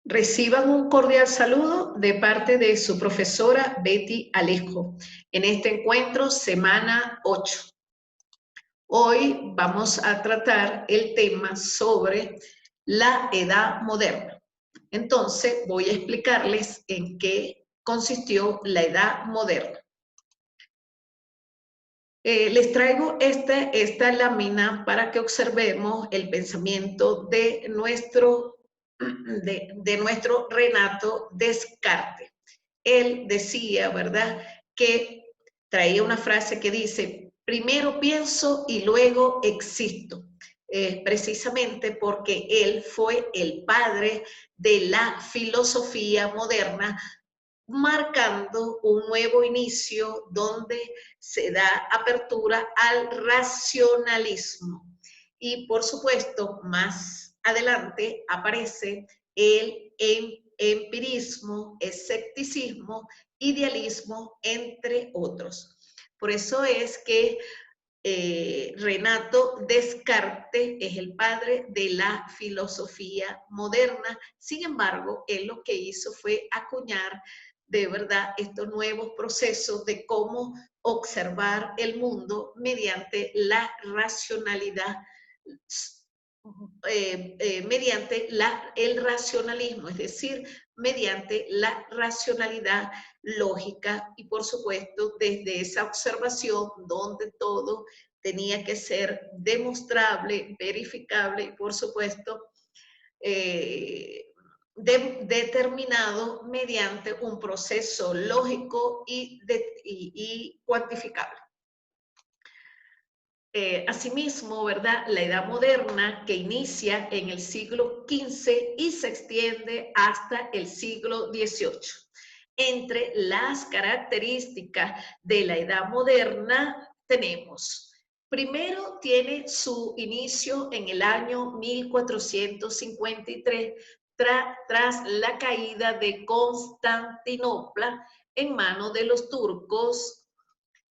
Reciban un cordial saludo de parte de su profesora Betty Alejo en este encuentro semana 8. Hoy vamos a tratar el tema sobre la edad moderna. Entonces voy a explicarles en qué consistió la edad moderna. Les traigo esta lámina para que observemos el pensamiento de nuestro Renato Descartes. Él decía, ¿verdad?, que traía una frase que dice, primero pienso y luego existo. Precisamente porque él fue el padre de la filosofía moderna, marcando un nuevo inicio donde se da apertura al racionalismo. Y por supuesto, más adelante aparece el empirismo, escepticismo, idealismo, entre otros. Por eso es que Renato Descartes es el padre de la filosofía moderna. Sin embargo, él lo que hizo fue acuñar de verdad estos nuevos procesos de cómo observar el mundo mediante la racionalidad, mediante el racionalismo, es decir, mediante la racionalidad lógica y por supuesto desde esa observación donde todo tenía que ser demostrable, verificable y por supuesto determinado mediante un proceso lógico y cuantificable. Asimismo, ¿verdad?, la edad moderna que inicia en el siglo XV y se extiende hasta el siglo XVIII. Entre las características de la edad moderna tenemos, primero, tiene su inicio en el año 1453, tras la caída de Constantinopla en manos de los turcos,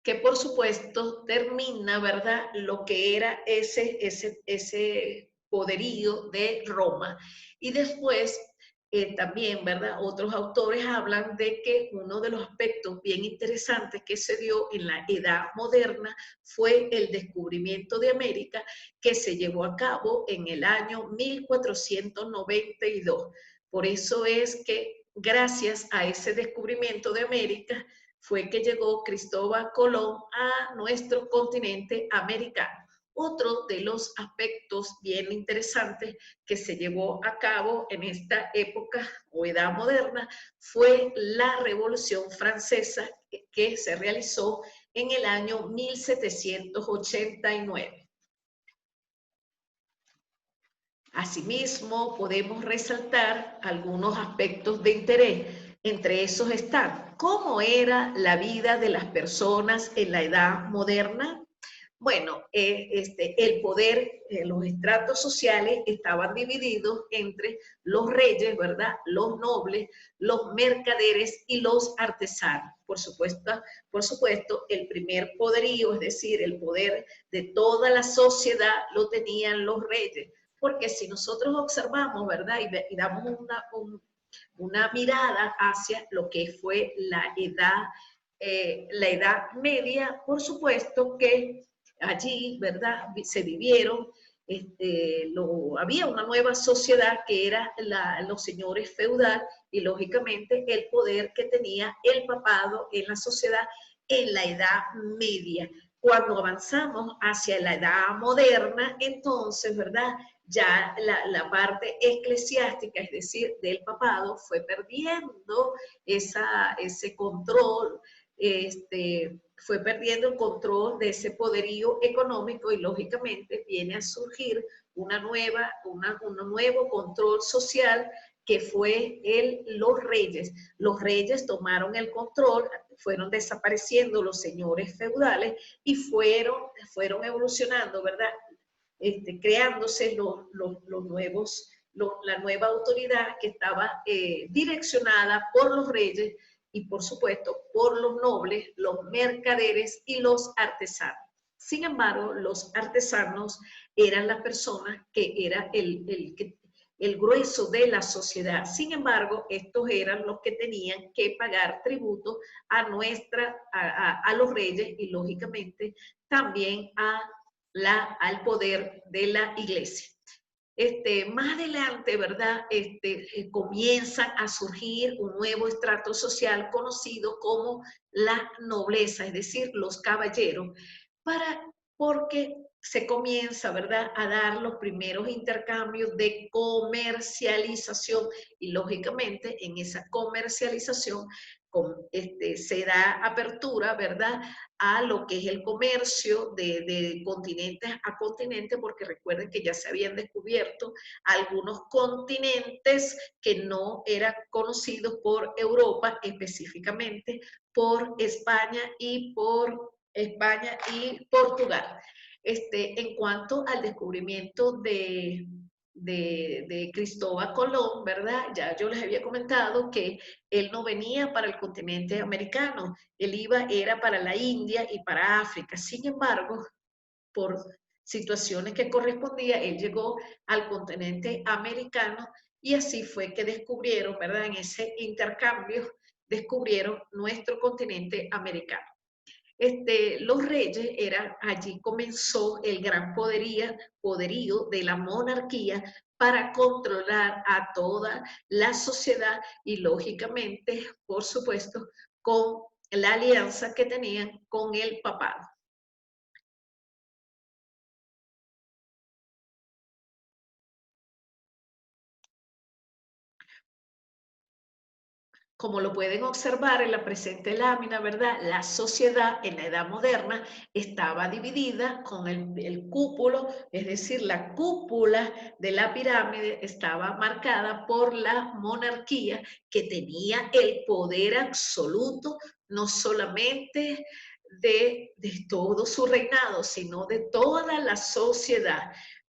que por supuesto termina, ¿verdad?, lo que era ese poderío de Roma. Y después también, ¿verdad?, otros autores hablan de que uno de los aspectos bien interesantes que se dio en la edad moderna fue el descubrimiento de América, que se llevó a cabo en el año 1492. Por eso es que gracias a ese descubrimiento de América fue que llegó Cristóbal Colón a nuestro continente americano. Otro de los aspectos bien interesantes que se llevó a cabo en esta época o edad moderna fue la Revolución Francesa, que se realizó en el año 1789. Asimismo, podemos resaltar algunos aspectos de interés. Entre esos están, ¿cómo era la vida de las personas en la edad moderna? Bueno, el poder, los estratos sociales estaban divididos entre los reyes, ¿verdad?, los nobles, los mercaderes y los artesanos. Por supuesto, el primer poderío, es decir, el poder de toda la sociedad lo tenían los reyes. Porque si nosotros observamos, ¿verdad?, y damos una mirada hacia lo que fue la edad media, por supuesto que allí, ¿verdad?, se vivieron, había una nueva sociedad que era los señores feudal y lógicamente el poder que tenía el papado en la sociedad en la edad media. Cuando avanzamos hacia la edad moderna, entonces, ¿verdad?, ya la parte eclesiástica, es decir, del papado, fue perdiendo ese control, fue perdiendo el control de ese poderío económico y lógicamente viene a surgir un nuevo control social que fue los reyes. Los reyes tomaron el control, fueron desapareciendo los señores feudales y fueron evolucionando, ¿verdad?, creándose la nueva autoridad que estaba direccionada por los reyes y por supuesto por los nobles, los mercaderes y los artesanos. Sin embargo, los artesanos eran las personas que era el grueso de la sociedad. Sin embargo, estos eran los que tenían que pagar tributo a los reyes y lógicamente también al poder de la iglesia. Más adelante, ¿verdad? Comienzan a surgir un nuevo estrato social conocido como la nobleza, es decir, los caballeros, porque se comienza, ¿verdad?, a dar los primeros intercambios de comercialización y lógicamente en esa comercialización se da apertura, ¿verdad?, a lo que es el comercio de continentes a continente, porque recuerden que ya se habían descubierto algunos continentes que no eran conocidos por Europa, específicamente por España y Portugal. En cuanto al descubrimiento de Cristóbal Colón, ¿verdad? Ya yo les había comentado que él no venía para el continente americano, él era para la India y para África. Sin embargo, por situaciones que correspondía, él llegó al continente americano y así fue que descubrieron, ¿verdad? En ese intercambio descubrieron nuestro continente americano. Los reyes allí comenzó el gran poderío de la monarquía para controlar a toda la sociedad y lógicamente, por supuesto, con la alianza que tenían con el papado. Como lo pueden observar en la presente lámina, ¿verdad? La sociedad en la edad moderna estaba dividida con el cúpulo, es decir, la cúpula de la pirámide estaba marcada por la monarquía que tenía el poder absoluto, no solamente de todo su reinado, sino de toda la sociedad.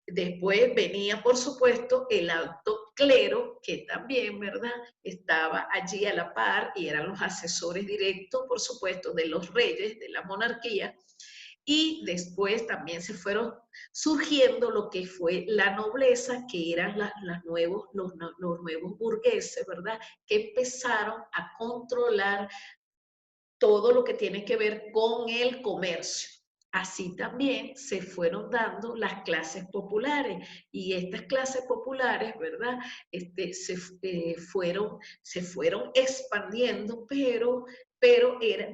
Después venía, por supuesto, el alto clero, que también, ¿verdad?, estaba allí a la par y eran los asesores directos, por supuesto, de los reyes, de la monarquía. Y después también se fueron surgiendo lo que fue la nobleza, que eran los nuevos burgueses, ¿verdad?, que empezaron a controlar todo lo que tiene que ver con el comercio. Así también se fueron dando las clases populares y estas clases populares, ¿verdad? Se fueron expandiendo, pero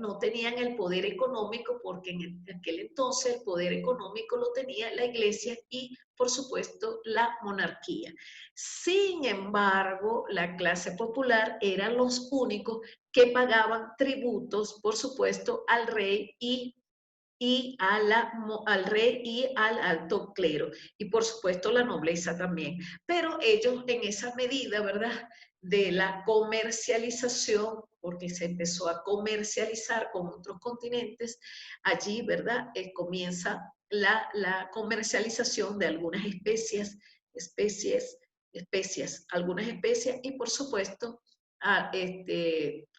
no tenían el poder económico porque en aquel entonces el poder económico lo tenía la iglesia y, por supuesto, la monarquía. Sin embargo, la clase popular eran los únicos que pagaban tributos, por supuesto, al rey al rey y al alto clero, y por supuesto la nobleza también. Pero ellos en esa medida, ¿verdad?, de la comercialización, porque se empezó a comercializar con otros continentes, allí, ¿verdad?, comienza la comercialización de algunas algunas especies y por supuesto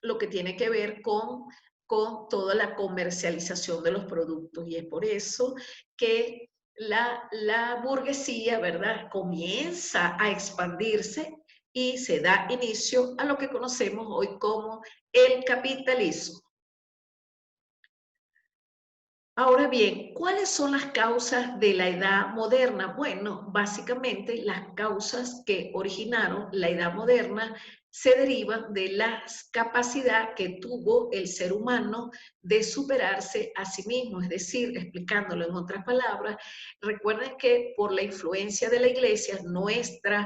lo que tiene que ver con toda la comercialización de los productos. Y es por eso que la burguesía, ¿verdad?, comienza a expandirse y se da inicio a lo que conocemos hoy como el capitalismo. Ahora bien, ¿cuáles son las causas de la edad moderna? Bueno, básicamente las causas que originaron la edad moderna se derivan de la capacidad que tuvo el ser humano de superarse a sí mismo, es decir, explicándolo en otras palabras, recuerden que por la influencia de la iglesia, nuestros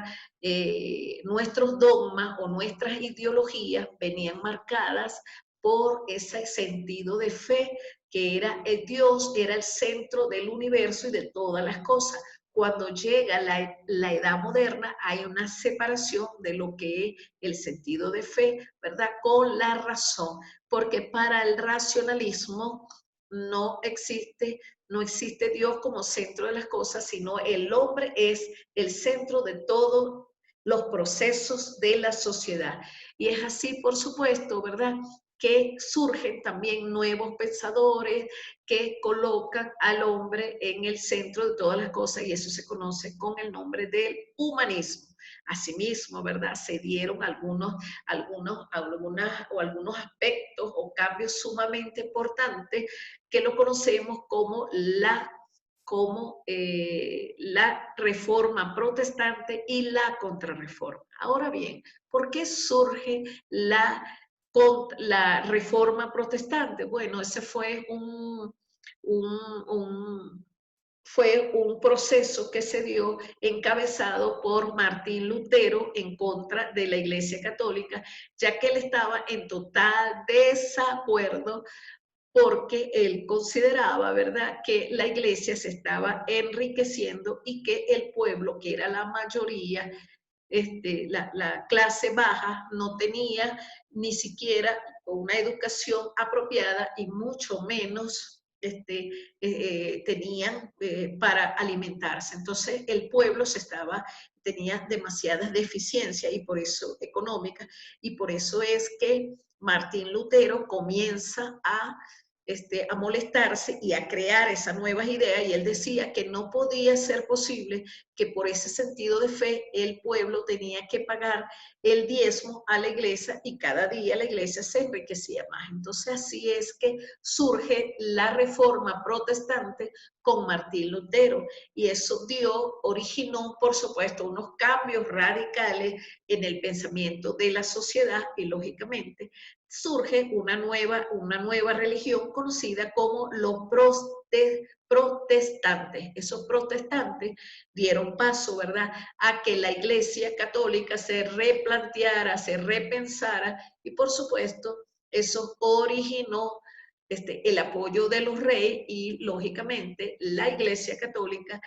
dogmas o nuestras ideologías venían marcadas por ese sentido de fe que era el Dios, era el centro del universo y de todas las cosas. Cuando llega la edad moderna, hay una separación de lo que es el sentido de fe, ¿verdad?, con la razón, porque para el racionalismo no existe Dios como centro de las cosas, sino el hombre es el centro de todos los procesos de la sociedad. Y es así, por supuesto, ¿verdad?, que surgen también nuevos pensadores que colocan al hombre en el centro de todas las cosas, y eso se conoce con el nombre del humanismo. Asimismo, ¿verdad? Se dieron algunos aspectos o cambios sumamente importantes que lo conocemos como la reforma protestante y la contrarreforma. Ahora bien, ¿por qué surge la reforma protestante? Bueno, ese fue un proceso que se dio encabezado por Martín Lutero en contra de la Iglesia Católica, ya que él estaba en total desacuerdo porque él consideraba, ¿verdad?, que la iglesia se estaba enriqueciendo y que el pueblo, que era la mayoría, la clase baja, no tenía ni siquiera una educación apropiada y mucho menos tenían para alimentarse. Entonces el pueblo tenía demasiadas deficiencias y por eso económicas, y por eso es que Martín Lutero comienza a molestarse y a crear esas nuevas ideas, y él decía que no podía ser posible que por ese sentido de fe el pueblo tenía que pagar el diezmo a la iglesia y cada día la iglesia se enriquecía más. Entonces así es que surge la reforma protestante con Martín Lutero, y eso originó, por supuesto, unos cambios radicales en el pensamiento de la sociedad, y lógicamente surge una nueva religión conocida como los protestantes. Esos protestantes dieron paso, ¿verdad?, a que la Iglesia Católica se replanteara, se repensara, y por supuesto eso originó el apoyo de los reyes, y lógicamente la Iglesia Católica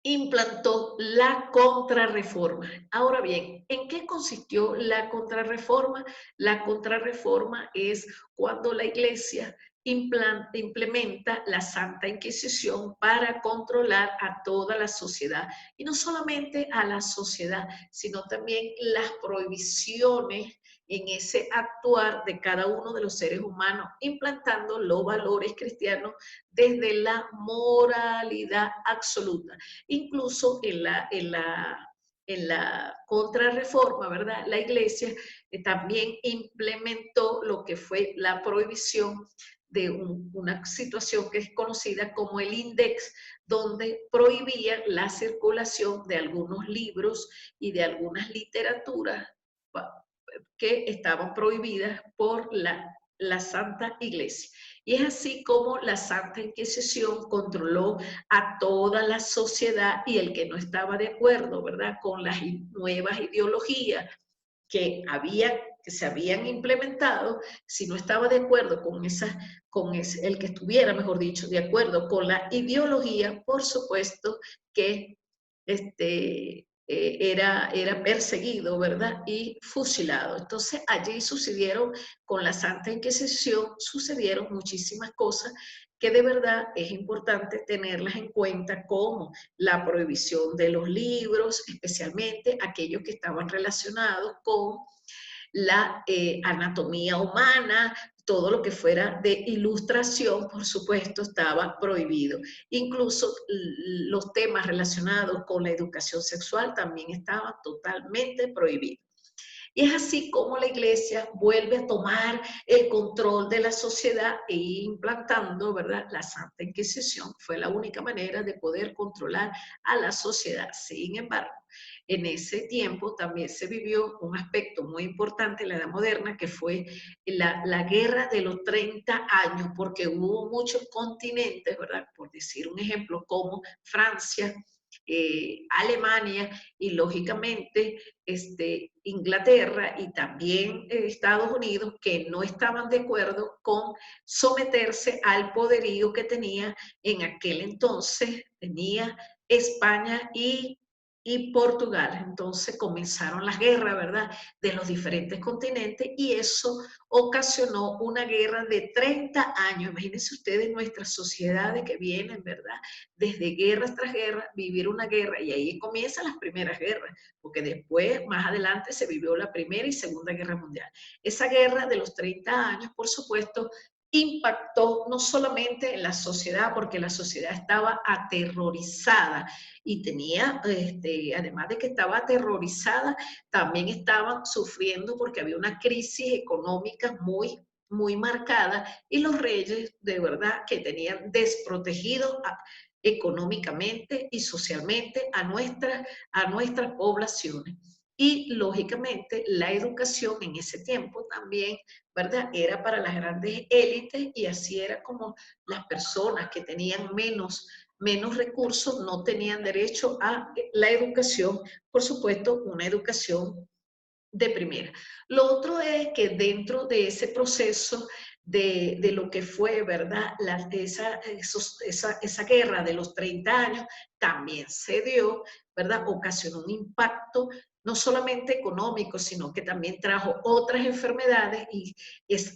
implantó la contrarreforma. Ahora bien, ¿en qué consistió la contrarreforma? La contrarreforma es cuando la Iglesia implementa la Santa Inquisición para controlar a toda la sociedad, y no solamente a la sociedad, sino también las prohibiciones en ese actuar de cada uno de los seres humanos, implantando los valores cristianos desde la moralidad absoluta. Incluso en la contrarreforma, ¿verdad?, la Iglesia también implementó lo que fue la prohibición de una situación que es conocida como el Index, donde prohibía la circulación de algunos libros y de algunas literaturas que estaban prohibidas por la Santa Iglesia. Y es así como la Santa Inquisición controló a toda la sociedad, y el que no estaba de acuerdo, ¿verdad?, con las nuevas ideologías que se habían implementado, si no estaba de acuerdo el que estuviera, mejor dicho, de acuerdo con la ideología, por supuesto que era perseguido, ¿verdad?, y fusilado. Entonces allí con la Santa Inquisición, sucedieron muchísimas cosas que de verdad es importante tenerlas en cuenta, como la prohibición de los libros, especialmente aquellos que estaban relacionados con la anatomía humana. Todo lo que fuera de ilustración, por supuesto, estaba prohibido. Incluso los temas relacionados con la educación sexual también estaban totalmente prohibidos. Y es así como la Iglesia vuelve a tomar el control de la sociedad e implantando, ¿verdad?, la Santa Inquisición. Fue la única manera de poder controlar a la sociedad. Sin embargo, en ese tiempo también se vivió un aspecto muy importante en la Edad Moderna, que fue la Guerra de los 30 años, porque hubo muchos continentes, ¿verdad?, por decir un ejemplo, como Francia, Alemania y lógicamente Inglaterra y también Estados Unidos, que no estaban de acuerdo con someterse al poderío que tenía en aquel entonces, tenía España y y Portugal. Entonces comenzaron las guerras, ¿verdad?, de los diferentes continentes y eso ocasionó una guerra de 30 años. Imagínense ustedes nuestras sociedades que vienen, ¿verdad?, desde guerras tras guerras, vivir una guerra y ahí comienzan las primeras guerras, porque después, más adelante, se vivió la Primera y Segunda Guerra Mundial. Esa guerra de los 30 años, por supuesto, impactó no solamente en la sociedad, porque la sociedad estaba aterrorizada y tenía, además de que estaba aterrorizada, también estaban sufriendo porque había una crisis económica muy marcada y los reyes de verdad que tenían desprotegido económicamente y socialmente a nuestras poblaciones. Y lógicamente la educación en ese tiempo también, ¿verdad?, era para las grandes élites y así era como las personas que tenían menos recursos no tenían derecho a la educación, por supuesto, una educación de primera. Lo otro es que dentro de ese proceso de lo que fue, ¿verdad?, esa guerra de los 30 años, también se dio, ¿verdad?, ocasionó un impacto no solamente económico, sino que también trajo otras enfermedades y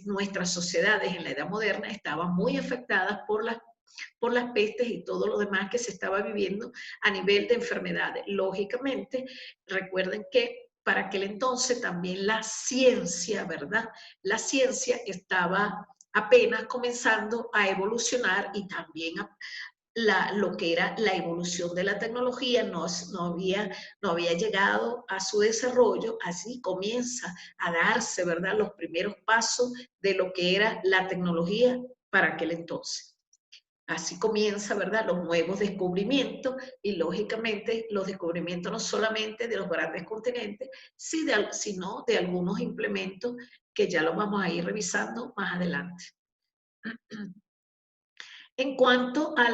nuestras sociedades en la edad moderna estaban muy afectadas por las pestes y todo lo demás que se estaba viviendo a nivel de enfermedades. Lógicamente, recuerden que para aquel entonces también la ciencia, ¿verdad? La ciencia estaba apenas comenzando a evolucionar y también lo que era la evolución de la tecnología no había llegado a su desarrollo, así comienza a darse, ¿verdad?, los primeros pasos de lo que era la tecnología para aquel entonces. Así comienza, ¿verdad?, los nuevos descubrimientos y lógicamente los descubrimientos no solamente de los grandes continentes, sino de algunos implementos que ya los vamos a ir revisando más adelante. En cuanto a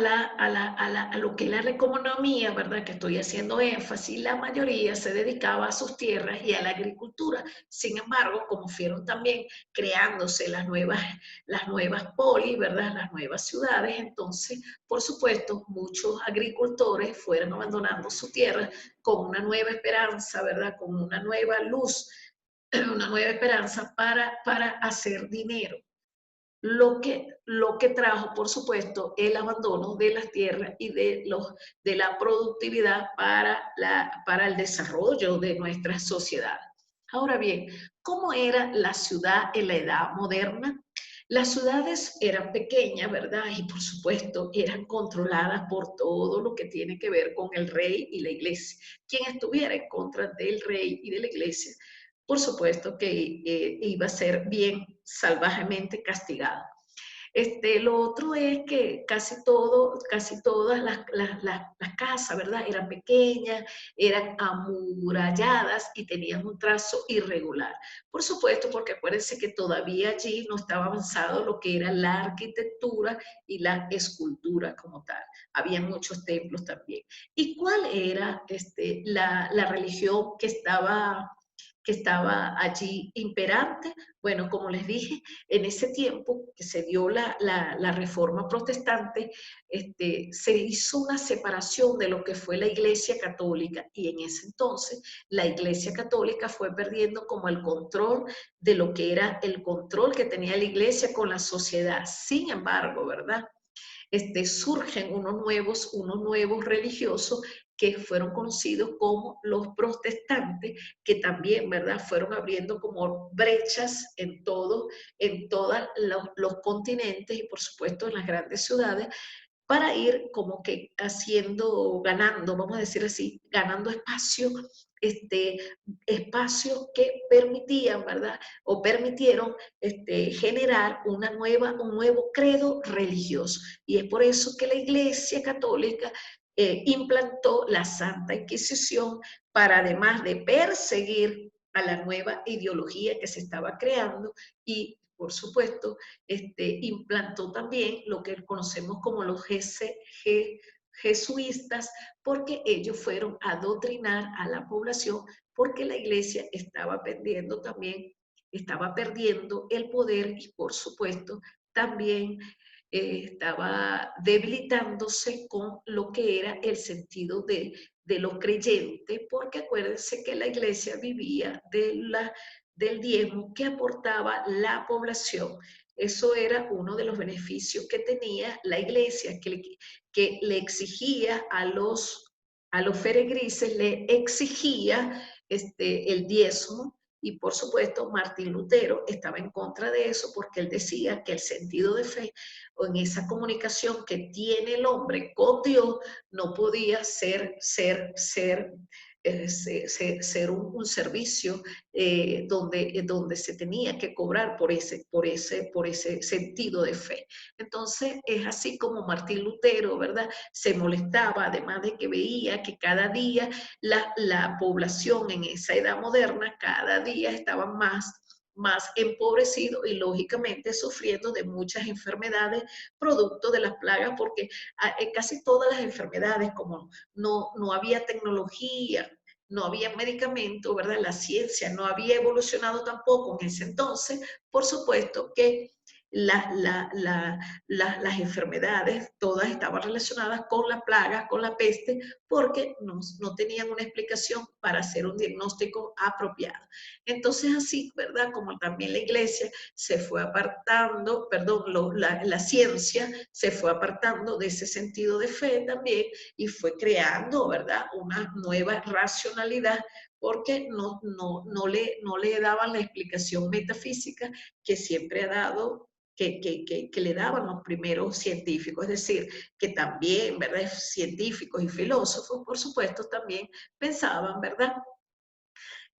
lo que es la economía, ¿verdad?, que estoy haciendo énfasis, la mayoría se dedicaba a sus tierras y a la agricultura. Sin embargo, como fueron también creándose las nuevas polis, ¿verdad?, las nuevas ciudades, entonces, por supuesto, muchos agricultores fueron abandonando su tierra con una nueva esperanza, ¿verdad?, con una nueva luz, una nueva esperanza para hacer dinero lo que trajo, por supuesto, el abandono de las tierras y de la productividad para el desarrollo de nuestra sociedad. Ahora bien, ¿cómo era la ciudad en la edad moderna? Las ciudades eran pequeñas, ¿verdad? Y por supuesto eran controladas por todo lo que tiene que ver con el rey y la iglesia. Quien estuviera en contra del rey y de la iglesia, por supuesto que iba a ser bien salvajemente castigado. Lo otro es que casi todas las casas, ¿verdad?, eran pequeñas, eran amuralladas y tenían un trazo irregular. Por supuesto, porque acuérdense que todavía allí no estaba avanzado lo que era la arquitectura y la escultura como tal. Había muchos templos también. ¿Y cuál era la religión que estaba allí imperante? Bueno, como les dije, en ese tiempo que se dio la reforma protestante, se hizo una separación de lo que fue la Iglesia Católica y en ese entonces la Iglesia Católica fue perdiendo como el control de lo que era el control que tenía la Iglesia con la sociedad. Sin embargo, ¿verdad?, surgen unos nuevos religiosos que fueron conocidos como los protestantes, que también, ¿verdad?, fueron abriendo como brechas en todos los continentes y por supuesto en las grandes ciudades, para ir como que ganando, vamos a decir así, ganando este, espacios que permitían, ¿verdad? O permitieron generar un nuevo credo religioso. Y es por eso que la Iglesia Católica implantó la Santa Inquisición para, además de perseguir a la nueva ideología que se estaba creando y, por supuesto, implantó también lo que conocemos como los jesuitas, porque ellos fueron a adoctrinar a la población, porque la iglesia estaba perdiendo también, estaba perdiendo el poder y, por supuesto, también estaba debilitándose con lo que era el sentido de los creyentes, porque acuérdense que la iglesia vivía del diezmo que aportaba la población. Eso era uno de los beneficios que tenía la iglesia, que le exigía a los feregrises, le exigía el diezmo. Y por supuesto, Martín Lutero estaba en contra de eso porque él decía que el sentido de fe o en esa comunicación que tiene el hombre con Dios no podía ser un servicio donde se tenía que cobrar por ese sentido de fe. Entonces es así como Martín Lutero, ¿verdad? Se molestaba, además de que veía que cada día la población en esa edad moderna, cada día estaba más empobrecido y lógicamente sufriendo de muchas enfermedades producto de las plagas, porque casi todas las enfermedades, como no había tecnología, no había medicamento, ¿verdad? La ciencia no había evolucionado tampoco en ese entonces, por supuesto que las enfermedades todas estaban relacionadas con la plaga, con la peste, porque no tenían una explicación para hacer un diagnóstico apropiado. Entonces así, ¿verdad? Como también la iglesia se fue apartando, perdón, la ciencia se fue apartando de ese sentido de fe también y fue creando, ¿verdad? Una nueva racionalidad porque no le daban la explicación metafísica que siempre ha dado que le daban los primeros científicos, es decir, que también, ¿verdad? Científicos y filósofos, por supuesto, también pensaban, ¿verdad?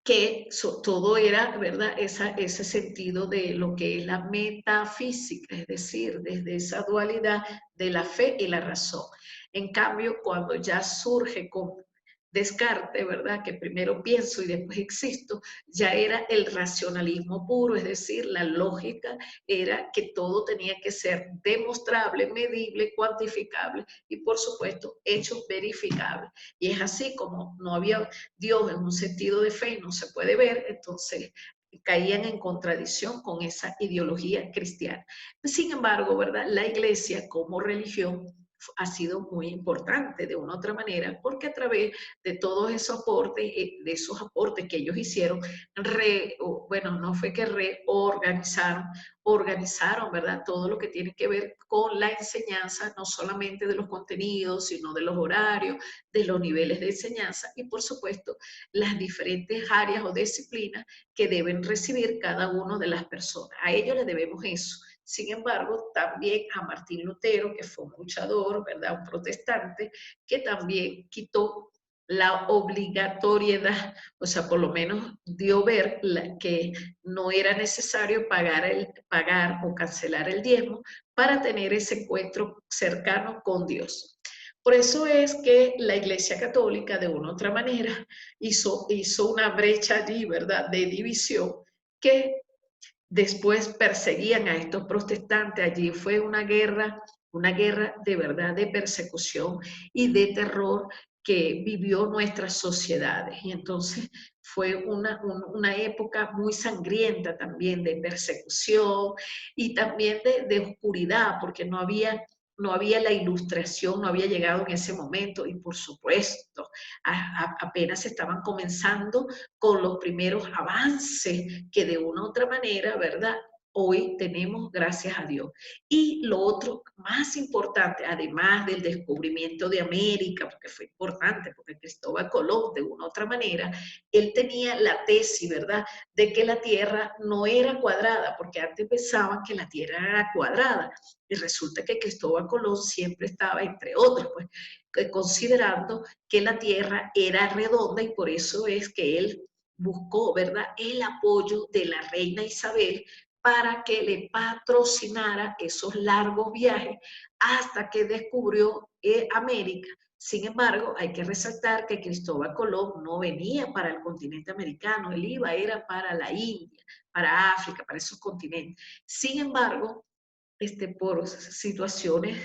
Que todo era, ¿verdad? Ese sentido de lo que es la metafísica, es decir, desde esa dualidad de la fe y la razón. En cambio, cuando ya surge con Descartes, ¿verdad? Que primero pienso y después existo, ya era el racionalismo puro, es decir, la lógica era que todo tenía que ser demostrable, medible, cuantificable y, por supuesto, hechos verificables. Y es así como no había Dios en un sentido de fe, no se puede ver, entonces caían en contradicción con esa ideología cristiana. Sin embargo, ¿verdad? La iglesia como religión ha sido muy importante de una u otra manera, porque a través de todos esos aportes que ellos hicieron, bueno, no fue que organizaron, ¿verdad? Todo lo que tiene que ver con la enseñanza, no solamente de los contenidos, sino de los horarios, de los niveles de enseñanza y, por supuesto, las diferentes áreas o disciplinas que deben recibir cada una de las personas. A ellos les debemos eso. Sin embargo, también a Martín Lutero, que fue un luchador, ¿verdad? Un protestante, que también quitó la obligatoriedad, o sea, por lo menos dio ver que no era necesario pagar o cancelar el diezmo para tener ese encuentro cercano con Dios. Por eso es que la Iglesia Católica, de una u otra manera, hizo una brecha allí, ¿verdad?, de división, que después perseguían a estos protestantes. Allí fue una guerra de verdad de persecución y de terror que vivió nuestras sociedades. Y entonces fue una época muy sangrienta también de persecución y también de oscuridad, porque no había la ilustración, no había llegado en ese momento y por supuesto apenas estaban comenzando con los primeros avances que de una u otra manera, ¿verdad? Hoy tenemos gracias a Dios. Y lo otro más importante, además del descubrimiento de América, porque fue importante, porque Cristóbal Colón, de una u otra manera, él tenía la tesis, ¿verdad?, de que la Tierra no era cuadrada, porque antes pensaban que la Tierra era cuadrada. Y resulta que Cristóbal Colón siempre estaba, entre otros, pues, considerando que la Tierra era redonda y por eso es que él buscó, ¿verdad?, el apoyo de la reina Isabel para que le patrocinara esos largos viajes hasta que descubrió América. Sin embargo, hay que resaltar que Cristóbal Colón no venía para el continente americano, él era para la India, para África, para esos continentes. Sin embargo, por situaciones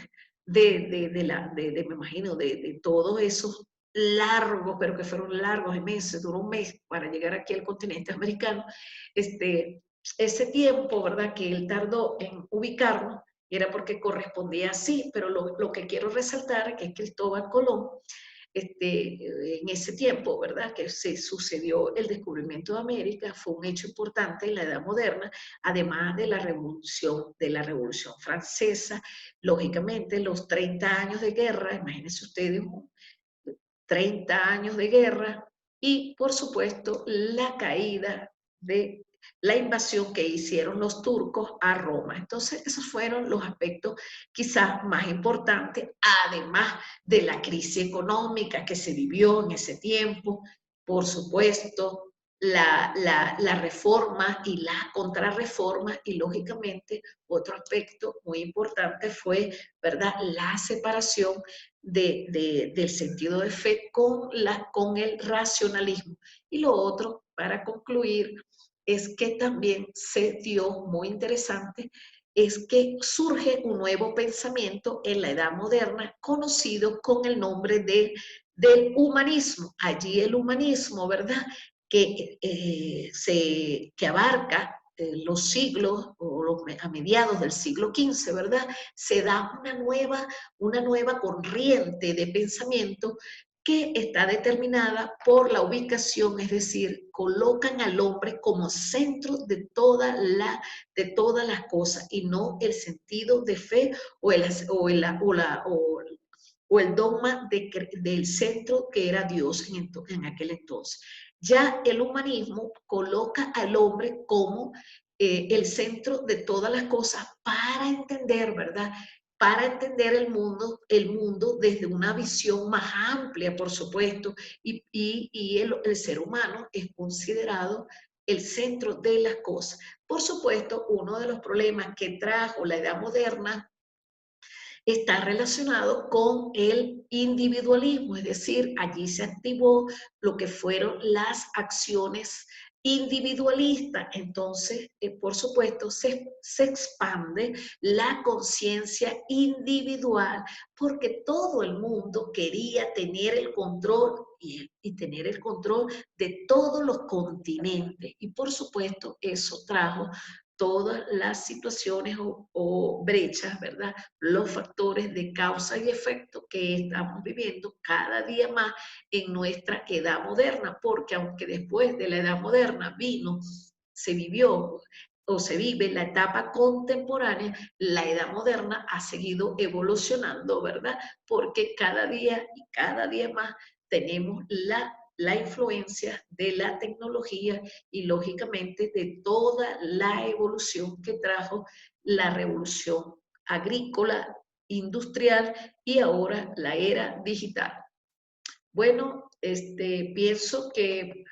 me imagino, de todos esos largos, pero que fueron largos meses, duró un mes para llegar aquí al continente americano, ese tiempo, ¿verdad?, que él tardó en ubicarnos, era porque correspondía así, pero lo que quiero resaltar es que Cristóbal Colón, en ese tiempo, ¿verdad? Que se sucedió el descubrimiento de América, fue un hecho importante en la Edad Moderna, además de la Revolución Francesa, lógicamente los 30 años de guerra, imagínense ustedes, 30 años de guerra y, por supuesto, la caída de la invasión que hicieron los turcos a Roma. Entonces, esos fueron los aspectos quizás más importantes, además de la crisis económica que se vivió en ese tiempo, por supuesto, la reforma y la contrarreforma, y lógicamente otro aspecto muy importante fue, ¿verdad?, la separación del sentido de fe con el racionalismo. Y lo otro, para concluir, es que también se dio, muy interesante, es que surge un nuevo pensamiento en la Edad Moderna conocido con el nombre del humanismo. Allí el humanismo, ¿verdad?, que abarca los siglos, a mediados del siglo XV, ¿verdad?, se da una nueva corriente de pensamiento que está determinada por la ubicación, es decir, colocan al hombre como centro de todas las cosas y no el sentido de fe o el dogma del centro que era Dios en aquel entonces. Ya el humanismo coloca al hombre como el centro de todas las cosas para entender, ¿verdad?, para entender el mundo desde una visión más amplia, por supuesto, y el ser humano es considerado el centro de las cosas. Por supuesto, uno de los problemas que trajo la Edad Moderna está relacionado con el individualismo, es decir, allí se activó lo que fueron las acciones individualistas. Entonces, por supuesto, se expande la conciencia individual porque todo el mundo quería tener el control y tener el control de todos los continentes. Y por supuesto, eso trajo todas las situaciones o brechas, ¿verdad?, los factores de causa y efecto que estamos viviendo cada día más en nuestra edad moderna, porque aunque después de la edad moderna se vivió o se vive la etapa contemporánea, la edad moderna ha seguido evolucionando, ¿verdad? Porque cada día más tenemos la influencia de la tecnología y lógicamente de toda la evolución que trajo la revolución agrícola, industrial y ahora la era digital. Bueno, pienso que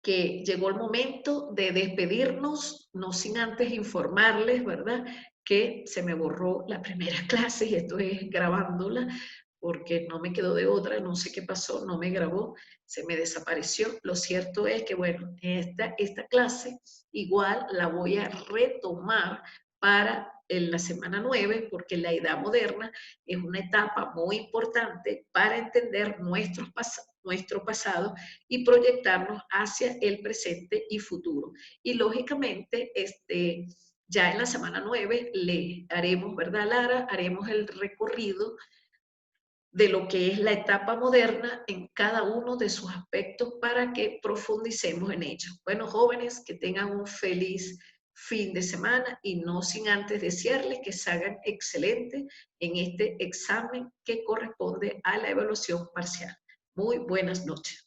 llegó el momento de despedirnos, no sin antes informarles, ¿verdad?, que se me borró la primera clase y estoy grabándola porque no me quedó de otra, no sé qué pasó, no me grabó, se me desapareció. Lo cierto es que, bueno, esta clase igual la voy a retomar para en la semana 9, porque la edad moderna es una etapa muy importante para entender nuestro pasado y proyectarnos hacia el presente y futuro. Y lógicamente, ya en la semana 9 le haremos, ¿verdad, Lara? Haremos el recorrido de lo que es la etapa moderna en cada uno de sus aspectos para que profundicemos en ello. Bueno, jóvenes, que tengan un feliz fin de semana y no sin antes desearles que se hagan excelente en este examen que corresponde a la evaluación parcial. Muy buenas noches.